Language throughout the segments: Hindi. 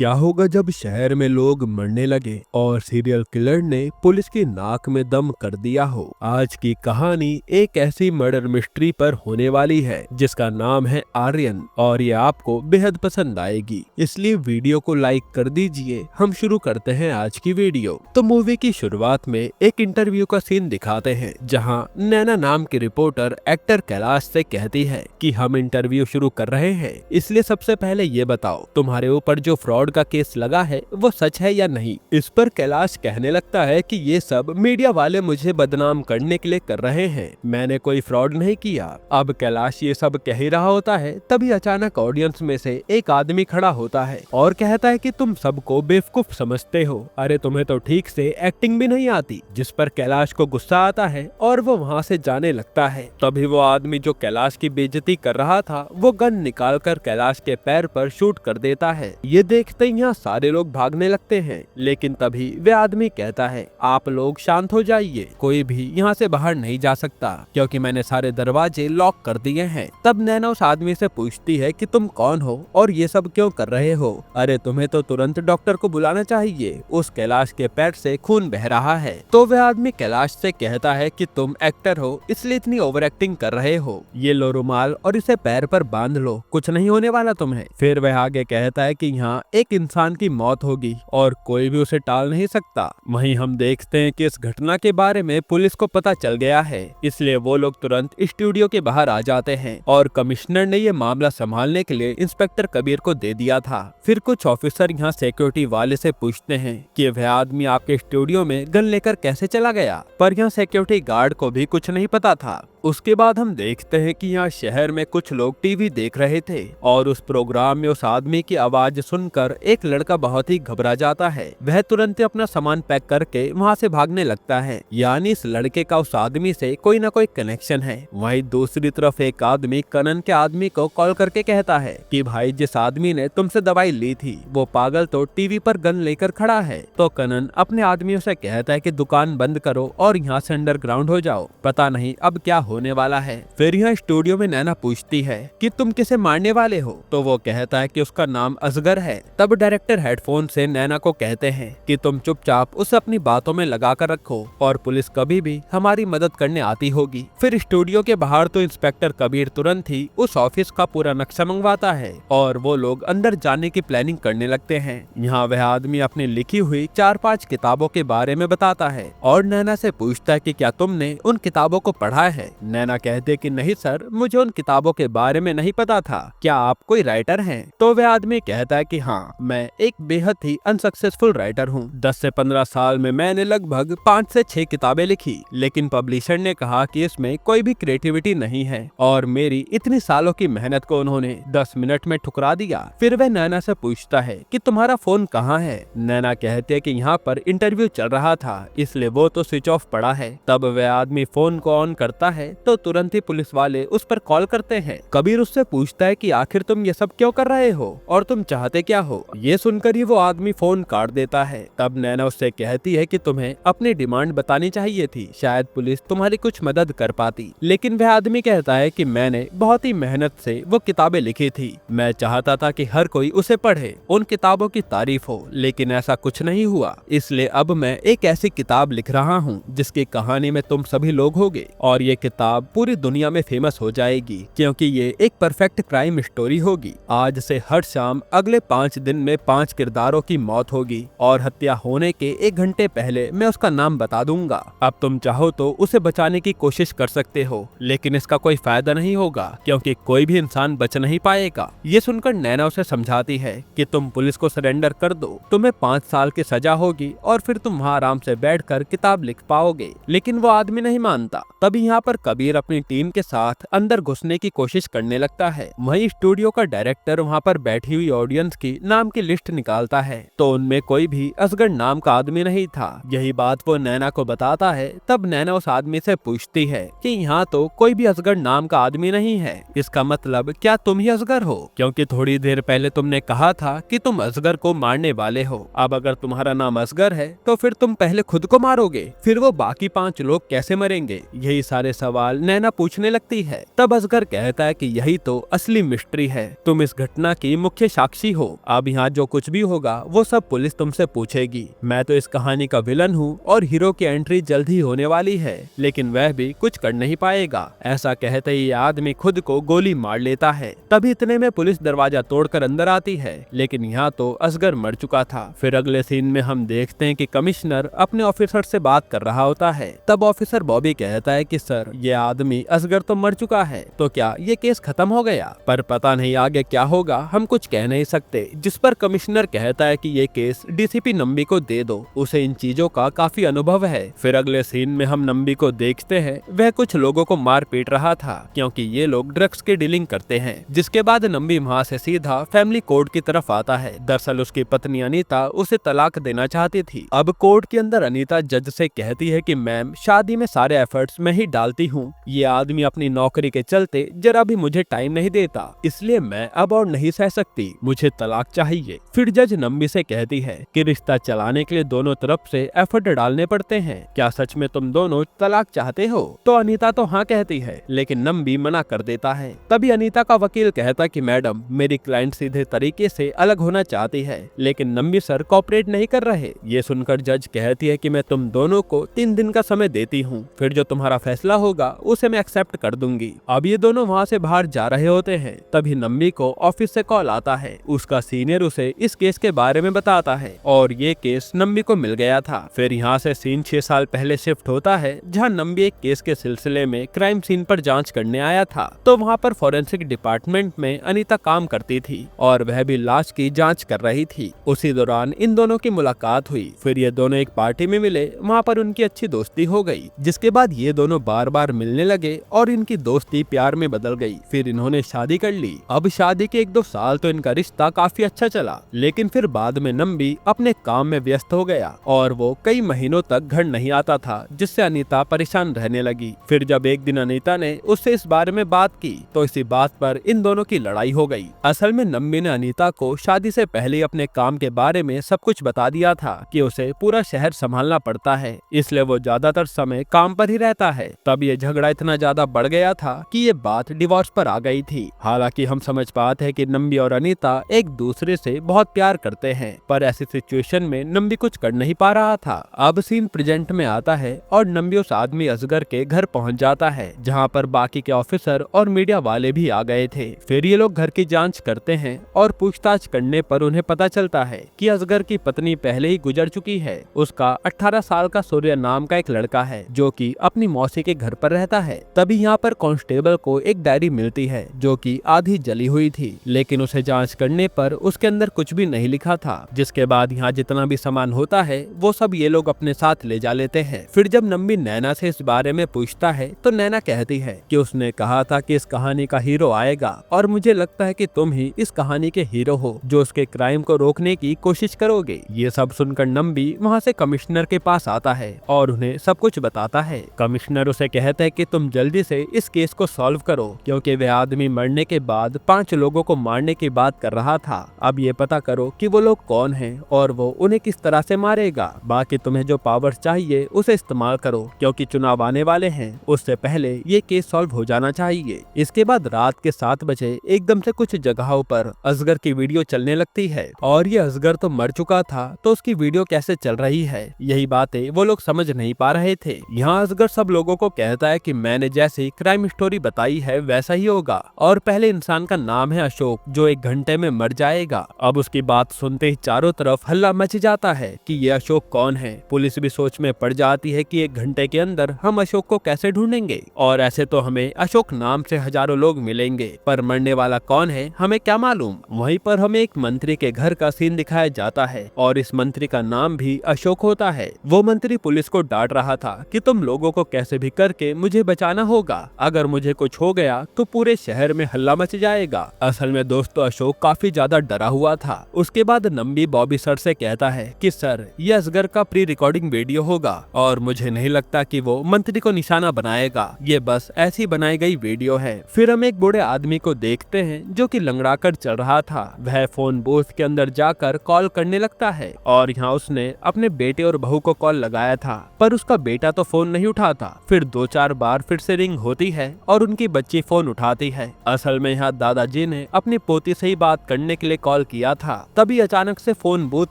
क्या होगा जब शहर में लोग मरने लगे और सीरियल किलर ने पुलिस की नाक में दम कर दिया हो। आज की कहानी एक ऐसी मर्डर मिस्ट्री पर होने वाली है जिसका नाम है आर्यन और ये आपको बेहद पसंद आएगी, इसलिए वीडियो को लाइक कर दीजिए। हम शुरू करते हैं आज की वीडियो। तो मूवी की शुरुआत में एक इंटरव्यू का सीन दिखाते हैं जहां नैना नाम की रिपोर्टर एक्टर कैलाश से कहती है कि हम इंटरव्यू शुरू कर रहे हैं, इसलिए सबसे पहले ये बताओ तुम्हारे ऊपर जो फ्रॉड का केस लगा है वो सच है या नहीं। इस पर कैलाश कहने लगता है कि ये सब मीडिया वाले मुझे बदनाम करने के लिए कर रहे हैं, मैंने कोई फ्रॉड नहीं किया। अब कैलाश ये सब कह ही रहा होता है, तभी अचानक ऑडियंस में से एक आदमी खड़ा होता है और कहता है कि तुम सबको बेवकूफ समझते हो, अरे तुम्हें तो ठीक से एक्टिंग भी नहीं आती। जिस पर कैलाश को गुस्सा आता है और वो वहाँ से जाने लगता है। तभी वो आदमी जो कैलाश की बेइज्जती कर रहा था वो गन निकालकर कैलाश के पैर पर शूट कर देता है। ये देखते ही यहाँ सारे लोग भागने लगते हैं, लेकिन तभी वे आदमी कहता है आप लोग शांत हो जाइए, कोई भी यहाँ से बाहर नहीं जा सकता क्योंकि मैंने सारे दरवाजे लॉक कर दिए हैं। तब नैना उस आदमी से पूछती है कि तुम कौन हो और ये सब क्यों कर रहे हो, अरे तुम्हें तो तुरंत डॉक्टर को बुलाना चाहिए, उस कैलाश के पैर से खून बह रहा है। तो वह आदमी कैलाश से कहता है कि तुम एक्टर हो इसलिए इतनी ओवर एक्टिंग कर रहे हो, ये लो रुमाल और इसे पैर पर बांध लो, कुछ नहीं होने वाला तुम्हें। फिर वह आगे कहता है कि यहाँ एक इंसान की मौत होगी और कोई भी उसे टाल नहीं सकता। वहीं हम देखते हैं कि इस घटना के बारे में पुलिस को पता चल गया है, इसलिए वो लोग तुरंत स्टूडियो के बाहर आ जाते हैं और कमिश्नर ने ये मामला संभालने के लिए इंस्पेक्टर कबीर को दे दिया था। फिर कुछ ऑफिसर यहाँ सिक्योरिटी वाले से पूछते हैं कि वह आदमी आपके स्टूडियो में गन लेकर कैसे चला गया, पर यहाँ सिक्योरिटी गार्ड को भी कुछ नहीं पता था। उसके बाद हम देखते हैं कि यहाँ शहर में कुछ लोग टीवी देख रहे थे और उस प्रोग्राम में उस आदमी की आवाज सुनकर एक लड़का बहुत ही घबरा जाता है। वह तुरंत अपना सामान पैक करके वहाँ से भागने लगता है, यानी इस लड़के का उस आदमी से कोई ना कोई कनेक्शन है। वहीं दूसरी तरफ एक आदमी कनन के आदमी को कॉल करके कहता है कि भाई जिस आदमी ने तुमसे दवाई ली थी वो पागल तो टीवी पर गन लेकर खड़ा है। तो कनन अपने आदमियों से कहता है कि दुकान बंद करो और यहाँ से अंडरग्राउंड हो जाओ, पता नहीं अब क्या होने वाला है। फिर यहाँ स्टूडियो में नैना पूछती है कि तुम किसे मारने वाले हो, तो वो कहता है कि उसका नाम असगर है। तब डायरेक्टर हेडफोन से नैना को कहते हैं कि तुम चुपचाप उसे अपनी बातों में लगा कर रखो और पुलिस कभी भी हमारी मदद करने आती होगी। फिर स्टूडियो के बाहर तो इंस्पेक्टर कबीर तुरंत ही उस ऑफिस का पूरा नक्शा मंगवाता है और वो लोग अंदर जाने की प्लानिंग करने लगते हैं। यहाँ वह आदमी अपनी लिखी हुई 4-5 किताबों के बारे में बताता है और नैना से पूछता है कि क्या तुमने उन किताबों को पढ़ा है। नैना कहते कि नहीं सर, मुझे उन किताबों के बारे में नहीं पता था, क्या आप कोई राइटर हैं? तो वह आदमी कहता है कि हाँ, मैं एक बेहद ही अनसक्सेसफुल राइटर हूँ। 10 से 15 साल में मैंने लगभग 5 से 6 किताबें लिखी, लेकिन पब्लिशर ने कहा कि इसमें कोई भी क्रिएटिविटी नहीं है और मेरी इतनी सालों की मेहनत को उन्होंने 10 मिनट में ठुकरा दिया। फिर वह नैना से पूछता है कि तुम्हारा फोन कहाँ है। नैना कहते है कि यहाँ पर इंटरव्यू चल रहा था इसलिए वो तो स्विच ऑफ पड़ा है। तब वह आदमी फोन को ऑन करता है तो तुरंत ही पुलिस वाले उस पर कॉल करते हैं। कबीर उससे पूछता है कि आखिर तुम ये सब क्यों कर रहे हो और तुम चाहते क्या हो। ये सुनकर ही वो आदमी फोन काट देता है। तब नैना उससे कहती है कि तुम्हें अपनी डिमांड बतानी चाहिए थी, शायद पुलिस तुम्हारी कुछ मदद कर पाती। लेकिन वह आदमी कहता है कि मैंने बहुत ही मेहनत से वो किताबें लिखी थी, मैं चाहता था कि हर कोई उसे पढ़े, उन किताबों की तारीफ हो, लेकिन ऐसा कुछ नहीं हुआ, इसलिए अब मैं एक ऐसी किताब लिख रहा हूँ जिसकी कहानी में तुम सभी लोग होगे और ये किताब पूरी दुनिया में फेमस हो जाएगी क्योंकि ये एक परफेक्ट क्राइम स्टोरी होगी। आज से हर शाम अगले 5 दिन में 5 किरदारों की मौत होगी और हत्या होने के 1 घंटे पहले मैं उसका नाम बता दूंगा। अब तुम चाहो तो उसे बचाने की कोशिश कर सकते हो, लेकिन इसका कोई फायदा नहीं होगा क्योंकि कोई भी इंसान बच नहीं पाएगा। ये सुनकर नैना उसे समझाती है कि तुम पुलिस को सरेंडर कर दो, तुम्हें 5 साल की सजा होगी और फिर तुम वहाँ आराम से बैठकर किताब लिख पाओगे। लेकिन वो आदमी नहीं मानता। तभी यहाँ पर कबीर अपनी टीम के साथ अंदर घुसने की कोशिश करने लगता है। वहीं स्टूडियो का डायरेक्टर वहाँ पर बैठी हुई ऑडियंस की नाम की लिस्ट निकालता है तो उनमें कोई भी असगर नाम का आदमी नहीं था। यही बात वो नैना को बताता है। तब नैना उस आदमी से पूछती है कि यहाँ तो कोई भी असगर नाम का आदमी नहीं है, इसका मतलब क्या तुम ही असगर हो? क्योंकि थोड़ी देर पहले तुमने कहा था कि तुम असगर को मारने वाले हो। अब अगर तुम्हारा नाम असगर है तो फिर तुम पहले खुद को मारोगे, फिर वो बाकी 5 लोग कैसे मरेंगे? यही सारे सवाल सवाल नैना पूछने लगती है। तब असगर कहता है कि यही तो असली मिस्ट्री है, तुम इस घटना की मुख्य साक्षी हो। अब यहाँ जो कुछ भी होगा वो सब पुलिस तुमसे पूछेगी। मैं तो इस कहानी का विलन हूँ और हीरो की एंट्री जल्द ही होने वाली है, लेकिन वह भी कुछ कर नहीं पाएगा। ऐसा कहते ही आदमी खुद को गोली मार लेता है। तभी इतने में पुलिस दरवाजा तोड़कर अंदर आती है, लेकिन यहाँ तो असगर मर चुका था। फिर अगले सीन में हम देखते हैं कि कमिश्नर अपने ऑफिसर से बात कर रहा होता है। तब ऑफिसर बॉबी कहता है कि सर, ये आदमी असगर तो मर चुका है, तो क्या ये केस खत्म हो गया? पर पता नहीं आगे क्या होगा, हम कुछ कह नहीं सकते। जिस पर कमिश्नर कहता है कि ये केस डीसीपी नंबी को दे दो, उसे इन चीजों का काफी अनुभव है। फिर अगले सीन में हम नंबी को देखते हैं, वह कुछ लोगों को मार पीट रहा था क्योंकि ये लोग ड्रग्स की डीलिंग करते हैं। जिसके बाद नंबी वहाँ से सीधा फैमिली कोर्ट की तरफ आता है। दरअसल उसकी पत्नी अनीता उसे तलाक देना चाहती थी। अब कोर्ट के अंदर अनीता जज से कहती है कि मैम, शादी में सारे एफर्ट्स मैं ही डालती हूँ, ये आदमी अपनी नौकरी के चलते जरा भी मुझे टाइम नहीं देता, इसलिए मैं अब और नहीं सह सकती, मुझे तलाक चाहिए। फिर जज नंबी से कहती है कि रिश्ता चलाने के लिए दोनों तरफ से एफर्ट डालने पड़ते हैं, क्या सच में तुम दोनों तलाक चाहते हो? तो अनीता तो हाँ कहती है, लेकिन नंबी मना कर देता है। तभी अनीता का वकील कहता कि मैडम, मेरी क्लाइंट सीधे तरीके से अलग होना चाहती है, लेकिन नंबी सर कोऑपरेट नहीं कर रहे। ये सुनकर जज कहती है कि मैं तुम दोनों को 3 दिन का समय देती हूँ, फिर जो तुम्हारा फैसला होगा उसे मैं एक्सेप्ट कर दूंगी। अब ये दोनों वहाँ से बाहर जा रहे होते हैं। तभी नंबी को ऑफिस से कॉल आता है। उसका सीनियर उसे इस केस के बारे में बताता है और ये केस नंबी को मिल गया था। फिर यहाँ से सीन 6 साल पहले शिफ्ट होता है, जहाँ नंबी एक केस के सिलसिले में क्राइम सीन पर जांच करने आया था। तो वहाँ पर फॉरेंसिक डिपार्टमेंट में अनीता काम करती थी और वह भी लाश की जांच कर रही थी। उसी दौरान इन दोनों की मुलाकात हुई। फिर ये दोनों एक पार्टी में मिले, वहाँ पर उनकी अच्छी दोस्ती हो गई। जिसके बाद ये दोनों बार बार मिलने लगे और इनकी दोस्ती प्यार में बदल गई। फिर इन्होंने शादी कर ली। अब शादी के 1-2 साल तो इनका रिश्ता काफी अच्छा चला, लेकिन फिर बाद में नंबी अपने काम में व्यस्त हो गया और वो कई महीनों तक घर नहीं आता था, जिससे अनीता परेशान रहने लगी। फिर जब एक दिन अनीता ने उससे इस बारे में बात की तो इसी बात पर इन दोनों की लड़ाई हो गई। असल में नंबी ने अनीता को शादी से पहले अपने काम के बारे में सब कुछ बता दिया था कि उसे पूरा शहर संभालना पड़ता है, इसलिए वो ज्यादातर समय काम पर ही रहता है। तब ये झगड़ा इतना ज्यादा बढ़ गया था कि ये बात डिवोर्स पर आ गई थी। हालांकि हम समझ पाते हैं कि नंबी और अनीता एक दूसरे से बहुत प्यार करते हैं, पर ऐसी सिचुएशन में नंबी कुछ कर नहीं पा रहा था। अब सीन प्रेजेंट में आता है और नंबी उस आदमी असगर के घर पहुंच जाता है, जहां पर बाकी के ऑफिसर और मीडिया वाले भी आ गए थे। फिर ये लोग घर की जांच करते हैं और पूछताछ करने पर उन्हें पता चलता है कि असगर की पत्नी पहले ही गुजर चुकी है। उसका 18 साल का सूर्य नाम का एक लड़का है जो कि अपनी मौसी के घर पर रहता है। तभी यहाँ पर कांस्टेबल को एक डायरी मिलती है जो कि आधी जली हुई थी, लेकिन उसे जांच करने पर उसके अंदर कुछ भी नहीं लिखा था। जिसके बाद यहाँ जितना भी सामान होता है वो सब ये लोग अपने साथ ले जा लेते हैं। फिर जब नंबी नैना से इस बारे में पूछता है तो नैना कहती है कि उसने कहा था कि इस कहानी का हीरो आएगा और मुझे लगता है कि तुम ही इस कहानी के हीरो हो जो उसके क्राइम को रोकने की कोशिश करोगे। ये सब सुनकर नंबी वहाँ से कमिश्नर के पास आता है और उन्हें सब कुछ बताता है। कमिश्नर उसे कहता है कि तुम जल्दी से इस केस को सॉल्व करो, क्योंकि वह आदमी मरने के बाद 5 लोगों को मारने की बात कर रहा था। अब ये पता करो कि वो लोग कौन हैं और वो उन्हें किस तरह से मारेगा। बाकी तुम्हें जो पावर्स चाहिए उसे इस्तेमाल करो, क्योंकि चुनाव आने वाले हैं, उससे पहले ये केस सॉल्व हो जाना चाहिए। इसके बाद रात के 7 बजे एकदम से कुछ जगहों पर असगर की वीडियो चलने लगती है और ये असगर तो मर चुका था, तो उसकी वीडियो कैसे चल रही है, यही बातें वो लोग समझ नहीं पा रहे थे। यहाँ असगर सब लोगों को कहता है कि मैंने जैसी क्राइम स्टोरी बताई है वैसा ही होगा और पहले इंसान का नाम है अशोक जो 1 घंटे में मर जाएगा। अब उसकी बात सुनते ही चारों तरफ हल्ला मच जाता है कि ये अशोक कौन है। पुलिस भी सोच में पड़ जाती है कि 1 घंटे के अंदर हम अशोक को कैसे ढूंढेंगे, और ऐसे तो हमें अशोक नाम से हजारों लोग मिलेंगे, पर मरने वाला कौन है हमें क्या मालूम। वहीं पर हमें एक मंत्री के घर का सीन दिखाया जाता है और इस मंत्री का नाम भी अशोक होता है। वो मंत्री पुलिस को डांट रहा था कि तुम लोगों को कैसे भी करके मुझे बचाना होगा, अगर मुझे कुछ हो गया तो पूरे शहर में हल्ला मच जाएगा। असल में दोस्तों अशोक काफी ज्यादा डरा हुआ था। उसके बाद नंबी बॉबी सर से कहता है कि सर ये असगर का प्री रिकॉर्डिंग वीडियो होगा और मुझे नहीं लगता कि वो मंत्री को निशाना बनाएगा, ये बस ऐसी बनाई गई वीडियो है। फिर हम एक बूढ़े आदमी को देखते हैं जो कि लंगड़ा कर चल रहा था। वह फोन बूथ के अंदर जाकर कॉल करने लगता है और यहाँ उसने अपने बेटे और बहू को कॉल लगाया था, पर उसका बेटा तो फोन नहीं उठाता। फिर 2-4 बार बार फिर से रिंग होती है और उनकी बच्ची फोन उठाती है। असल में यहाँ दादाजी ने अपनी पोती से ही बात करने के लिए कॉल किया था। तभी अचानक से फोन बूथ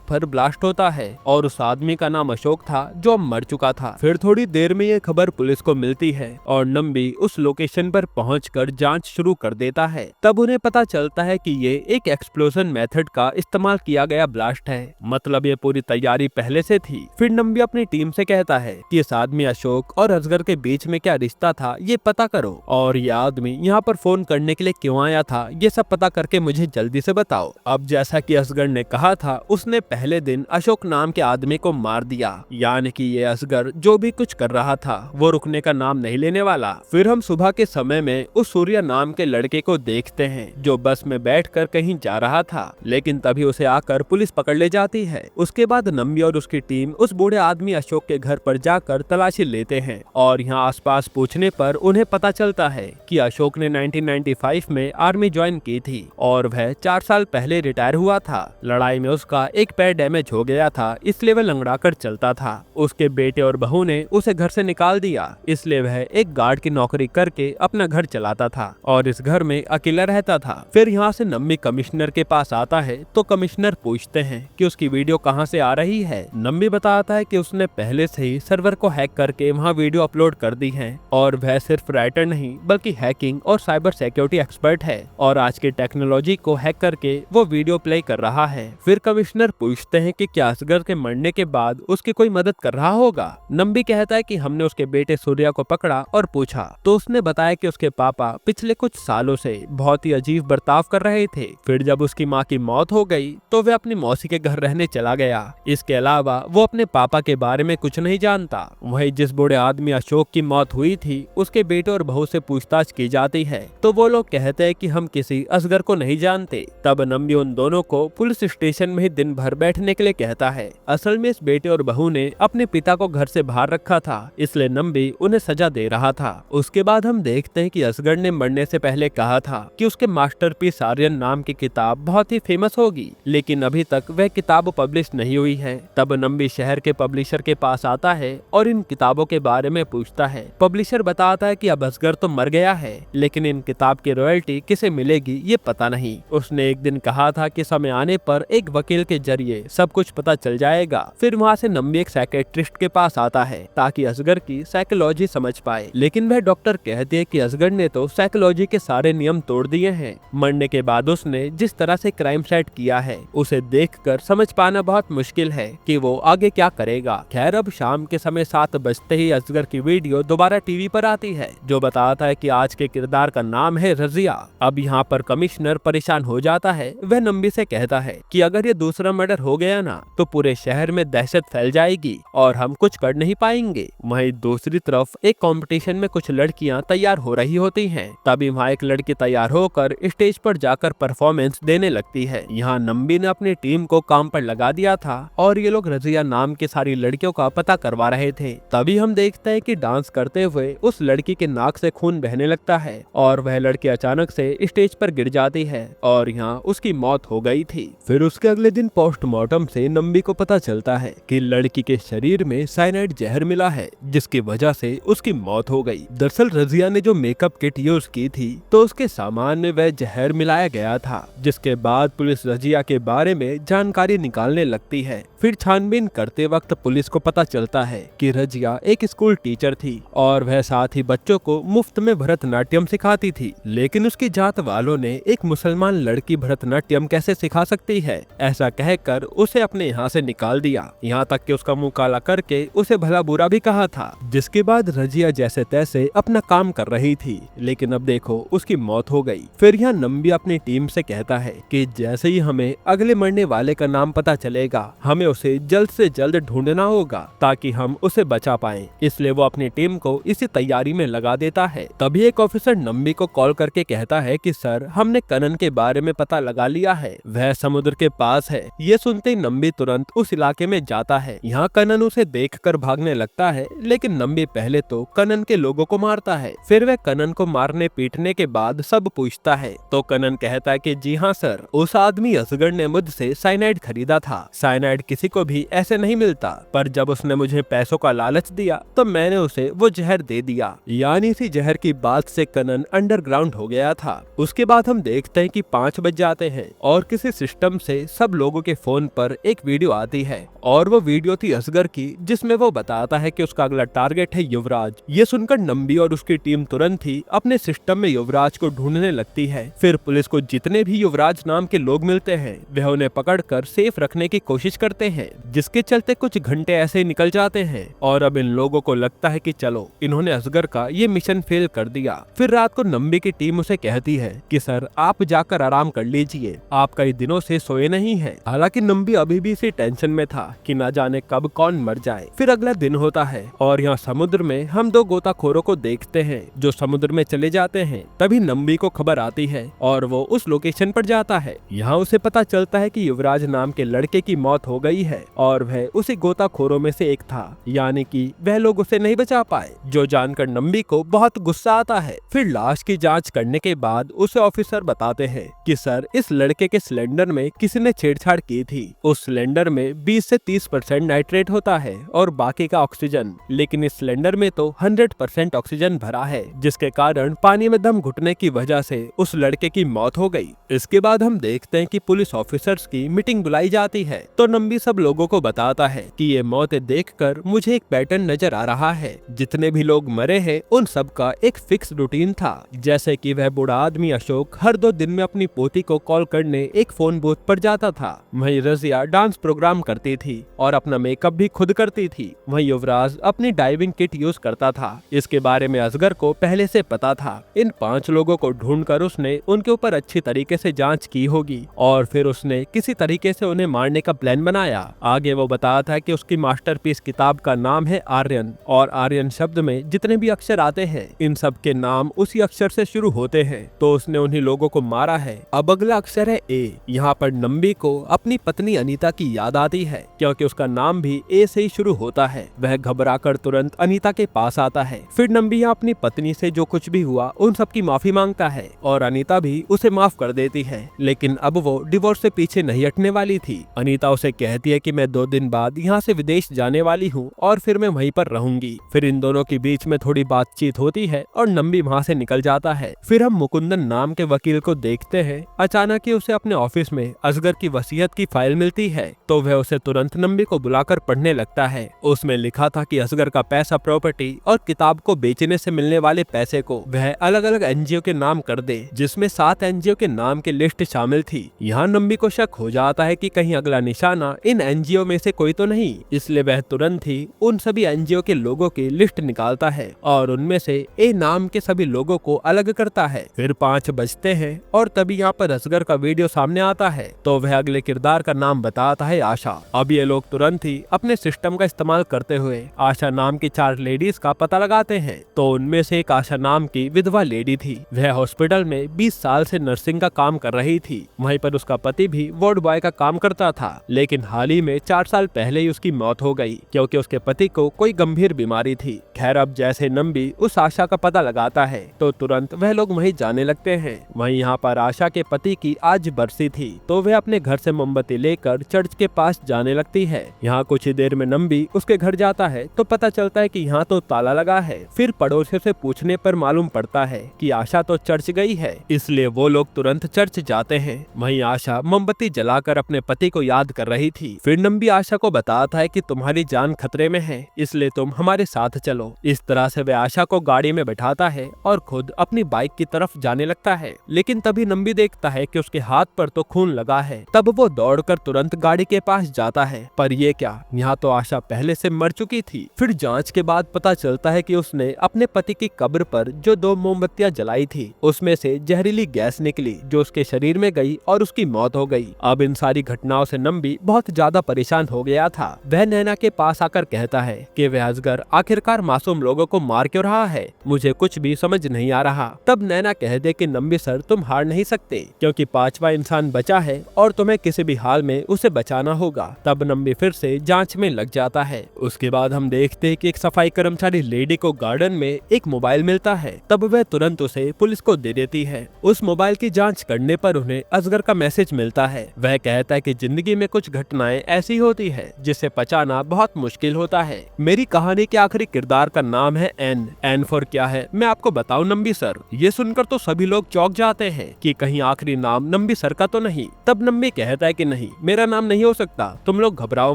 पर ब्लास्ट होता है और उस आदमी का नाम अशोक था जो अब मर चुका था। फिर थोड़ी देर में ये खबर पुलिस को मिलती है और नंबी उस लोकेशन पर पहुंचकर जांच शुरू कर देता है। तब उन्हें पता चलता है कि ये एक एक्सप्लोजन मेथड का इस्तेमाल किया गया ब्लास्ट है, मतलब ये पूरी तैयारी पहले से थी। फिर नंबी अपनी टीम से कहता है कि इस आदमी अशोक और असगर के बीच में क्या रिश्ता था ये पता करो, और ये आदमी यहाँ पर फोन करने के लिए क्यों आया था ये सब पता करके मुझे जल्दी से बताओ। अब जैसा कि असगर ने कहा था, उसने पहले दिन अशोक नाम के आदमी को मार दिया, यानी कि ये असगर जो भी कुछ कर रहा था वो रुकने का नाम नहीं लेने वाला। फिर हम सुबह के समय में उस सूर्य नाम के लड़के को देखते हैं जो बस में बैठकर कहीं जा रहा था, लेकिन तभी उसे आकर पुलिस पकड़ ले जाती है। उसके बाद नंबी और उसकी टीम उस बूढ़े आदमी अशोक के घर पर जाकर तलाशी लेते हैं और यहाँ आसपास पूछने पर उन्हें पता चलता है कि अशोक ने 1995 में आर्मी ज्वाइन की थी और वह 4 साल पहले रिटायर हुआ था। लड़ाई में उसका एक पैर डैमेज हो गया था, इसलिए वह लंगड़ा कर चलता था। उसके बेटे और बहू ने उसे घर से निकाल दिया, इसलिए वह एक गार्ड की नौकरी करके अपना घर चलाता था और इस घर में अकेला रहता था। फिर यहाँ से नंबी कमिश्नर के पास आता है तो कमिश्नर पूछते हैं कि उसकी वीडियो कहाँ से आ रही है। नंबी बताता है कि उसने पहले से ही सर्वर को हैक करके वहाँ वीडियो अपलोड कर दी है और वह सिर्फ राइटर नहीं बल्कि हैकिंग और साइबर सिक्योरिटी एक्सपर्ट है और आज की टेक्नोलॉजी को हैक करके वो वीडियो प्ले कर रहा है। फिर कमिश्नर पूछते हैं कि क्या असगर के मरने के बाद उसकी कोई मदद कर रहा होगा। नंबी कहता है कि हमने उसके बेटे सूर्या को पकड़ा और पूछा तो उसने बताया कि उसके पापा पिछले कुछ सालों से बहुत ही अजीब बर्ताव कर रहे थे। फिर जब उसकी माँ की मौत हो गई तो वह अपनी मौसी के घर रहने चला गया। इसके अलावा वो अपने पापा के बारे में कुछ नहीं जानता। वही जिस बूढ़े आदमी अशोक की मौत हुई थी उसके बेटे और बहू से पूछताछ की जाती है तो वो लोग कहते हैं कि हम किसी असगर को नहीं जानते। तब नंबी उन दोनों को पुलिस स्टेशन में ही दिन भर बैठने के लिए कहता है। असल में इस बेटे और बहू ने अपने पिता को घर से बाहर रखा था, इसलिए नंबी उन्हें सजा दे रहा था। उसके बाद हम देखते हैं कि असगर ने मरने से पहले कहा था कि उसके मास्टरपीस आर्यन नाम की किताब बहुत ही फेमस होगी, लेकिन अभी तक वह किताब पब्लिश नहीं हुई है। तब नंबी शहर के पब्लिशर के पास आता है और इन किताबों के बारे में पूछता है। पब्लिशर बताता है कि अब असगर तो मर गया है, लेकिन इन किताब की रॉयल्टी किसे मिलेगी ये पता नहीं। उसने एक दिन कहा था कि समय आने पर एक वकील के जरिए सब कुछ पता चल जाएगा। फिर वहाँ से नंबी एक साइकेट्रिस्ट के पास आता है ताकि असगर की साइकोलॉजी समझ पाए, लेकिन वह डॉक्टर कहते हैं कि असगर ने तो साइकोलॉजी के सारे नियम तोड़ दिए हैं। मरने के बाद उसने जिस तरह से क्राइम सेट किया है उसे देखकर समझ पाना बहुत मुश्किल है कि वो आगे क्या करेगा। खैर अब शाम के समय 7 बजते ही असगर की वीडियो दोबारा टीवी पर आती है जो बताता है कि आज के किरदार का नाम है रजिया। अब यहाँ पर कमिश्नर परेशान हो जाता है। वह नंबी से कहता है कि अगर ये दूसरा मर्डर हो गया ना तो पूरे शहर में दहशत फैल जाएगी और हम कुछ कर नहीं पाएंगे। वहीं दूसरी तरफ एक कंपटीशन में कुछ लड़कियां तैयार हो रही होती हैं। तभी वहाँ एक लड़की तैयार होकर स्टेज पर जाकर परफॉर्मेंस देने लगती है। यहाँ नंबी ने अपनी टीम को काम पर लगा दिया था और ये लोग रजिया नाम की सारी लड़कियों का पता करवा रहे थे। तभी हम देखते हैं कि डांस करते हुए उस लड़की के नाक से खून बहने लगता है और वह लड़की अचानक से स्टेज पर गिर जाती है और यहाँ उसकी मौत हो गई थी। फिर उसके अगले दिन पोस्टमार्टम से नंबी को पता चलता है कि लड़की के शरीर में साइनाइड जहर मिला है जिसकी वजह से उसकी मौत हो गई। दरअसल रजिया ने जो मेकअप किट यूज की थी तो उसके सामान में वह जहर मिलाया गया था, जिसके बाद पुलिस रजिया के बारे में जानकारी निकालने लगती है। फिर छानबीन करते वक्त पुलिस को पता चलता है कि रजिया एक स्कूल टीचर थी और वह साथ ही बच्चों को मुफ्त में भरतनाट्यम सिखाती थी, लेकिन उसकी जात वालों ने एक मुसलमान लड़की भरतनाट्यम कैसे सिखा सकती है ऐसा कहकर उसे अपने यहाँ से निकाल दिया। यहाँ तक कि उसका मुंह काला करके उसे भला बुरा भी कहा था, जिसके बाद रजिया जैसे तैसे अपना काम कर रही थी, लेकिन अब देखो उसकी मौत हो गई। फिर यहाँ नंबी अपनी टीम से कहता है कि जैसे ही हमें अगले मरने वाले का नाम पता चलेगा हमें उसे जल्द से जल्द ढूंढना होगा ताकि हम उसे बचा पाएं। इसलिए वो अपनी टीम को इसी तैयारी में लगा देता है। तभी एक ऑफिसर नंबी को कॉल करके कहता है कि सर हमने कनन के बारे में पता लगा लिया है, वह समुद्र के पास है। ये सुनते ही नंबी तुरंत उस इलाके में जाता है। यहाँ कनन उसे देखकर भागने लगता है, लेकिन नंबी पहले तो कनन के लोगों को मारता है। फिर वह कनन को मारने पीटने के बाद सब पूछता है तो कनन कहता है कि जी हाँ सर, उस आदमी असगर ने मुझसे साइनाइड खरीदा था। साइनाइड किसी किसी को भी ऐसे नहीं मिलता, पर जब उसने मुझे पैसों का लालच दिया तो मैंने उसे वो जहर दे दिया। यानी इसी जहर की बात से कनन अंडरग्राउंड हो गया था। उसके बाद हम देखते हैं कि 5 बज जाते हैं और किसी सिस्टम से सब लोगों के फोन पर एक वीडियो आती है और वो वीडियो थी असगर की, जिसमें वो बताता है कि उसका अगला टारगेट है युवराज। ये सुनकर नंबी और उसकी टीम तुरंत ही अपने सिस्टम में युवराज को ढूंढने लगती है। फिर पुलिस को जितने भी युवराज नाम के लोग मिलते हैं वह उन्हें पकड़कर सेफ रखने की कोशिश करते हैं, जिसके चलते कुछ घंटे ऐसे ही निकल जाते हैं और अब इन लोगों को लगता है कि चलो इन्होंने असगर का ये मिशन फेल कर दिया। फिर रात को नंबी की टीम उसे कहती है कि सर आप जाकर आराम कर लीजिए, आप कई दिनों से सोए नहीं हैं। हालांकि नंबी अभी भी इसी टेंशन में था कि न जाने कब कौन मर जाए। फिर अगला दिन होता है और यहाँ समुद्र में हम 2 गोताखोरों को देखते हैं जो समुद्र में चले जाते हैं। तभी नंबी को खबर आती है और वो उस लोकेशन पर जाता है। यहाँ उसे पता चलता है कि युवराज नाम के लड़के की मौत हो गई है और वह उसी गोताखोरों में से एक था, यानी कि वह लोग उसे नहीं बचा पाए, जो जानकर नंबी को बहुत गुस्सा आता है। फिर लाश की जांच करने के बाद उसे ऑफिसर बताते हैं कि सर इस लड़के के सिलेंडर में किसी ने छेड़छाड़ की थी। उस सिलेंडर में 20 से 30% नाइट्रेट होता है और बाकी का ऑक्सीजन, लेकिन इस सिलेंडर में तो 100% ऑक्सीजन भरा है, जिसके कारण पानी में दम घुटने की वजह से उस लड़के की मौत हो गई। इसके बाद हम देखते हैं कि पुलिस ऑफिसर्स की मीटिंग बुलाई जाती है तो नंबी सब लोगों को बताता है कि ये मौतें देखकर मुझे एक पैटर्न नजर आ रहा है। जितने भी लोग मरे हैं उन सब का एक फिक्स रूटीन था, जैसे कि वह बूढ़ा आदमी अशोक हर 2 दिन में अपनी पोती को कॉल करने एक फोन बूथ पर जाता था। वहीं रजिया डांस प्रोग्राम करती थी और अपना मेकअप भी खुद करती थी। वहीं युवराज अपनी डाइविंग किट यूज करता था। इसके बारे में असगर को पहले से पता था। इन 5 लोगों को ढूंढकर उसने उनके ऊपर अच्छी तरीके से जांच की होगी और फिर उसने किसी तरीके से उन्हें मारने का प्लान बनाया। आगे वो बताता है कि उसकी मास्टरपीस किताब का नाम है आर्यन और आर्यन शब्द में जितने भी अक्षर आते हैं इन सब के नाम उसी अक्षर से शुरू होते हैं, तो उसने उन्हीं लोगों को मारा है। अब अगला अक्षर है ए। यहाँ पर नंबी को अपनी पत्नी अनीता की याद आती है क्योंकि उसका नाम भी ए से ही शुरू होता है। वह घबराकर तुरंत अनीता के पास आता है। फिर नंबी यहाँ अपनी पत्नी से जो कुछ भी हुआ उन सब की माफी मांगता है और अनीता भी उसे माफ कर देती है, लेकिन अब वो डिवोर्स से पीछे नहीं हटने वाली थी। अनीता उसे कहती है कि मैं 2 दिन बाद यहाँ से विदेश जाने वाली हूँ और फिर मैं वहीं पर रहूंगी। फिर इन दोनों के बीच में थोड़ी बातचीत होती है और नंबी वहाँ से निकल जाता है। फिर हम मुकुंदन नाम के वकील को देखते हैं। अचानक ही उसे अपने ऑफिस में असगर की वसीयत की फाइल मिलती है तो वह उसे तुरंत नंबी को बुलाकर पढ़ने लगता है। उसमें लिखा था कि असगर का पैसा, प्रॉपर्टी और किताब को बेचने से मिलने वाले पैसे को वह अलग अलग एनजीओ के नाम कर दे, जिसमें 7 एनजीओ के नाम की लिस्ट शामिल थी। यहाँ नंबी को शक हो जाता है कि कहीं अगला निशाना इन एनजीओ में से कोई तो नहीं, इसलिए वह तुरंत ही उन सभी एनजीओ के लोगों की लिस्ट निकालता है और उनमें से ए नाम के सभी लोगों को अलग करता है। फिर 5 बजते हैं और तभी यहाँ पर असगर का वीडियो सामने आता है तो वह अगले किरदार का नाम बताता है आशा। अब ये लोग तुरंत ही अपने सिस्टम का इस्तेमाल करते हुए आशा नाम की 4 लेडीज का पता लगाते हैं तो उनमें से एक आशा नाम की विधवा लेडी थी। वह हॉस्पिटल में 20 साल से नर्सिंग का काम कर रही थी। वहीं पर उसका पति भी वार्ड बॉय का काम करता था, लेकिन हाल ही में 4 साल पहले ही उसकी मौत हो गई क्योंकि उसके पति को कोई गंभीर बीमारी थी। खैर अब जैसे नंबी उस आशा का पता लगाता है तो तुरंत वह लोग वहीं जाने लगते हैं। वहीं यहाँ पर आशा के पति की आज बरसी थी तो वह अपने घर से मोमबत्ती लेकर चर्च के पास जाने लगती है। यहाँ कुछ ही देर में नंबी उसके घर जाता है तो पता चलता है कि यहाँ तो ताला लगा है। फिर पड़ोसियों से पूछने पर मालूम पड़ता है कि आशा तो चर्च गई है, इसलिए वो लोग तुरंत चर्च जाते हैं। वहीं आशा मोमबत्ती जलाकर अपने पति को याद कर रही थी। फिर नंबी आशा को बताता है कि तुम्हारी जान खतरे में है, इसलिए तुम हमारे साथ चलो। इस तरह से वह आशा को गाड़ी में बैठाता है और खुद अपनी बाइक की तरफ जाने लगता है, लेकिन तभी नंबी देखता है कि उसके हाथ पर तो खून लगा है। तब वो दौड़कर तुरंत गाड़ी के पास जाता है, पर ये क्या, यहाँ तो आशा पहले से मर चुकी थी। फिर जांच के बाद पता चलता है कि उसने अपने पति की कब्र पर जो 2 मोमबत्तियां जलाई थी उसमें से जहरीली गैस निकली जो उसके शरीर में गई और उसकी मौत हो गई। अब इन सारी घटनाओं से नंबी बहुत ज्यादा परेशान हो गया था। वह नैना के पास आकर कहता है कि वह अजगर आखिरकार मासूम लोगों को मार क्यों रहा है, मुझे कुछ भी समझ नहीं आ रहा। तब नैना कह दे कि नंबी सर तुम हार नहीं सकते क्योंकि 5वां इंसान बचा है और तुम्हें किसी भी हाल में उसे बचाना होगा। तब नंबी फिर से जांच में लग जाता है। उसके बाद हम देखते हैं कि एक सफाई कर्मचारी लेडी को गार्डन में एक मोबाइल मिलता है। तब वह तुरंत उसे पुलिस को दे देती है। उस मोबाइल की जांच करने पर उन्हें असगर का मैसेज मिलता है। वह कहता है कि जिंदगी में कुछ घटनाएं घटनाएं ऐसी होती है जिसे पचाना बहुत मुश्किल होता है। मेरी कहानी के आखिरी किरदार का नाम है एन फॉर क्या है मैं आपको बताऊं नंबी सर। ये सुनकर तो सभी लोग चौंक जाते हैं कि कहीं आखिरी नाम नंबी सर का तो नहीं। तब नंबी कहता है कि नहीं, मेरा नाम नहीं हो सकता, तुम लोग घबराओ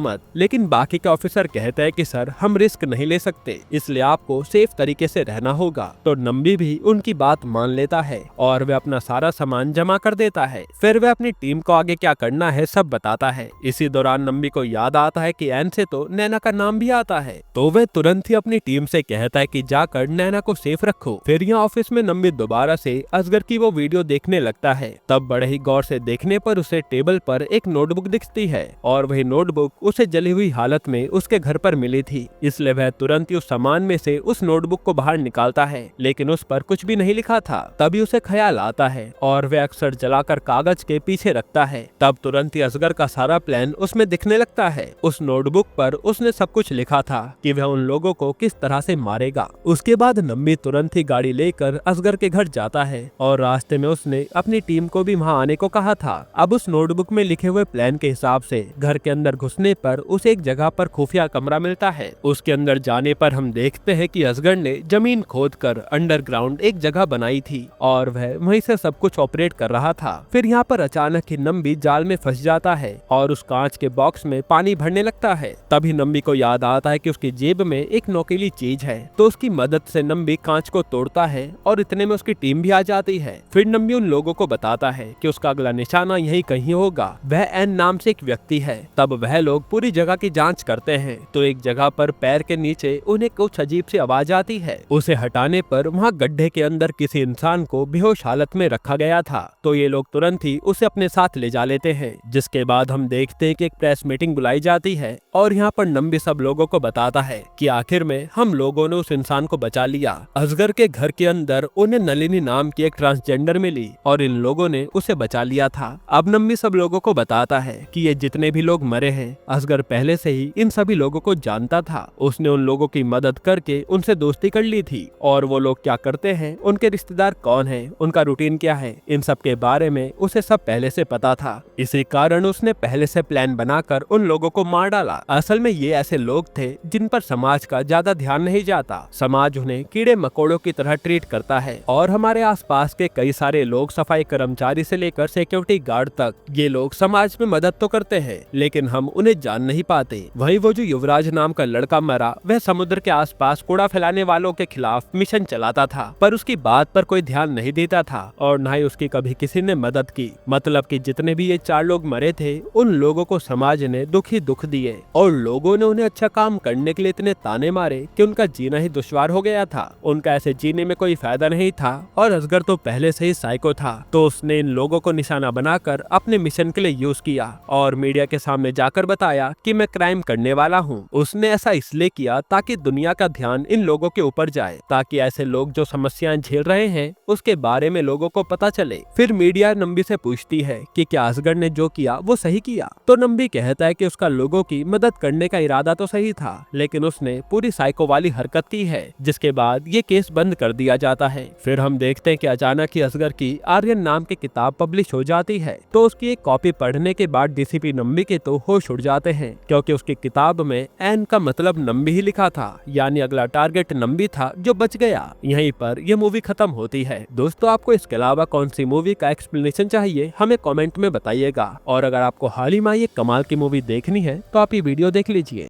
मत। लेकिन बाकी के ऑफिसर कहते हैं कि सर हम रिस्क नहीं ले सकते, इसलिए आपको सेफ तरीके से रहना होगा। तो नंबी भी उनकी बात मान लेता है और वह अपना सारा सामान जमा कर देता है। फिर वह अपनी टीम को आगे क्या करना है सब बताता है। इसी दौरान नंबी को याद आता है कि एन से तो नैना का नाम भी आता है, तो वह तुरंत ही अपनी टीम से कहता है कि जाकर नैना को सेफ रखो। फिर यहाँ ऑफिस में नंबी दोबारा से असगर की वो वीडियो देखने लगता है। तब बड़े ही गौर से देखने पर उसे टेबल पर एक नोटबुक दिखती है और वही नोटबुक उसे जली हुई हालत में उसके घर पर मिली थी। इसलिए वह तुरंत ही उस सामान में से उस नोटबुक को बाहर निकालता है, लेकिन उस पर कुछ भी नहीं लिखा था। तभी उसे ख्याल आता है और वह अक्सर जलाकर कागज के पीछे रखता है। तब तुरंत ही असगर का सारा प्लान उसमें दिखने लगता है। उस नोटबुक पर उसने सब कुछ लिखा था कि वह उन लोगों को किस तरह से मारेगा। उसके बाद नंबी तुरंत ही गाड़ी लेकर असगर के घर जाता है और रास्ते में उसने अपनी टीम को भी वहां आने को कहा था। अब उस नोटबुक में लिखे हुए प्लान के हिसाब से घर के अंदर घुसने पर उसे एक जगह पर खुफिया कमरा मिलता है। उसके अंदर जाने पर हम देखते हैं कि असगर ने जमीन खोदकर अंडरग्राउंड एक जगह बनाई थी और वह वहीं से सब कुछ ऑपरेट कर रहा था। फिर यहाँ पर अचानक ही नंबी जाल में फंस जाता है और उस कांच के बॉक्स में पानी भरने लगता है। तभी नंबी को याद आता है कि उसकी जेब में एक नोकीली चीज है, तो उसकी मदद से नंबी कांच को तोड़ता है और इतने में उसकी टीम भी आ जाती है। फिर नंबी उन लोगों को बताता है कि उसका अगला निशाना यही कहीं होगा, वह एन नाम से एक व्यक्ति है। तब वह लोग पूरी जगह की जांच करते हैं तो एक जगह पर पैर के नीचे उन्हें कुछ अजीब सी आवाज आती है। उसे हटाने पर वहाँ गड्ढे के अंदर किसी इंसान को बेहोश हालत में रखा गया था। तो ये लोग तुरंत ही उसे अपने साथ ले जा लेते हैं। जिसके बाद हम देखते हैं कि एक प्रेस मीटिंग बुलाई जाती है और यहाँ पर नंबी सब लोगों को बताता है कि आखिर में हम लोगों ने उस इंसान को बचा लिया। असगर के घर के अंदर उन्हें नलिनी नाम की एक ट्रांसजेंडर मिली और इन लोगों ने उसे बचा लिया था। अब नंबी सब लोगों को बताता है कि ये जितने भी लोग मरे हैं, असगर पहले से ही इन सभी लोगों को जानता था। उसने उन लोगों की मदद करके उनसे दोस्ती कर ली थी और वो लोग क्या करते हैं, उनके रिश्तेदार कौन है, उनका रूटीन क्या है, इन सब के बारे में उसे सब पहले से पता था। इसी कारण उसने पहले से प्लान बनाकर उन लोगों को मार डाला। असल में ये ऐसे लोग थे जिन पर समाज का ज्यादा ध्यान नहीं जाता। समाज उन्हें कीड़े मकोड़ों की तरह ट्रीट करता है और हमारे आसपास के कई सारे लोग, सफाई कर्मचारी से लेकर सिक्योरिटी गार्ड तक, ये लोग समाज में मदद तो करते हैं लेकिन हम उन्हें जान नहीं पाते। वही वो जो युवराज नाम का लड़का मरा, वह समुद्र के आसपास कूड़ा फैलाने वालों के खिलाफ मिशन चलाता था, पर उसकी बात पर कोई ध्यान नहीं देता था और न ही उसकी कभी किसी ने मदद की। मतलब कि जितने भी ये 4 लोग मरे थे, उन लोगों को समाज ने दुख ही दुख दिए और लोगों ने उन्हें अच्छा काम करने के लिए इतने ताने मारे कि उनका जीना ही दुश्वार हो गया था। उनका ऐसे जीने में कोई फायदा नहीं था और असगर तो पहले से ही साइको था, तो उसने इन लोगों को निशाना बनाकर अपने मिशन के लिए यूज किया और मीडिया के सामने जाकर बताया कि मैं क्राइम करने वाला हूँ। उसने ऐसा इसलिए किया ताकि दुनिया का ध्यान इन लोगों के ऊपर जाए, ताकि ऐसे लोग जो समस्याएं झेल रहे हैं उसके बारे में लोगों को पता चले। फिर मीडिया नंबी से पूछती है कि क्या असगर ने जो किया वो सही किया, तो नंबी कहता है कि उसका लोगों की मदद करने का इरादा तो सही था लेकिन उसने पूरी साइको वाली हरकत की है, जिसके बाद ये केस बंद कर दिया जाता है। फिर हम देखते हैं कि अचानक ही असगर की आर्यन नाम की किताब पब्लिश हो जाती है, तो उसकी एक कॉपी पढ़ने के बाद डीसीपी नंबी के तो होश उड़ जाते हैं, क्योंकि उसकी किताब में एन का मतलब नंबी ही लिखा था, यानी अगला टारगेट नंबी था जो बच गया। यहीं पर यह मूवी खत्म होती है। दोस्तों, आपको इसके अलावा कौन सी मूवी का एक्सप्लेनेशन चाहिए हमें कमेंट में बताइएगा, और अगर आपको हाल ही में ये कमाल की मूवी देखनी है तो आप ये वीडियो देख लीजिए।